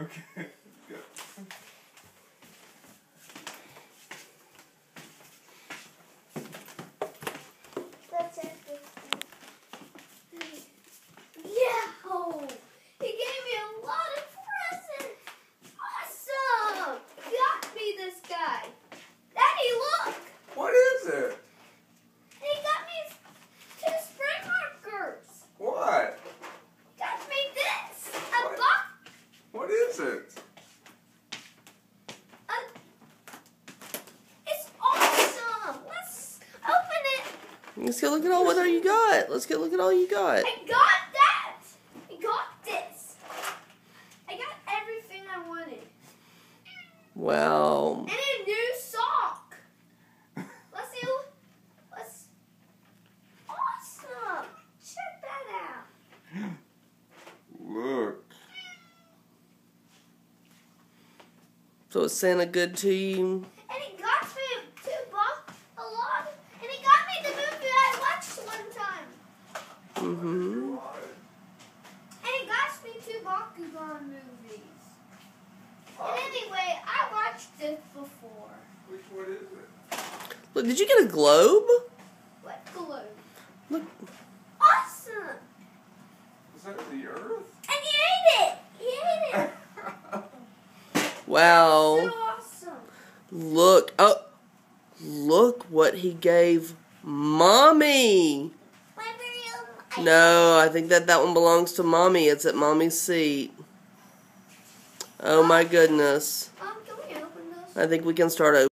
Okay. Good. That's it. Yeah! He gave me a lot of presents! Awesome! He got me this guy. Daddy, look! What is it? He got me 2 spring markers. What? Got me this. What? A box. What is it? It's awesome. Let's open it. Let's go look at all what you got. Let's go look at all you got. I got that. I got this. I got everything I wanted. Wow. And a new sock. Let's see. Let's. Awesome. Check that out. Look. So is Santa good to you? And he got me a lot. And he got me the movie I watched one time. Mm-hmm. And he got me 2 Bakugan movies. And anyway, I watched this before. What is it? Look, did you get a globe? What globe? Look. Awesome. Is that the Earth? And he ate it. He ate it. Wow. So awesome. Look. Oh, look what he gave Mommy. No, I think that one belongs to Mommy. It's at Mommy's seat. Oh my goodness. Can we open this? I think we can start over.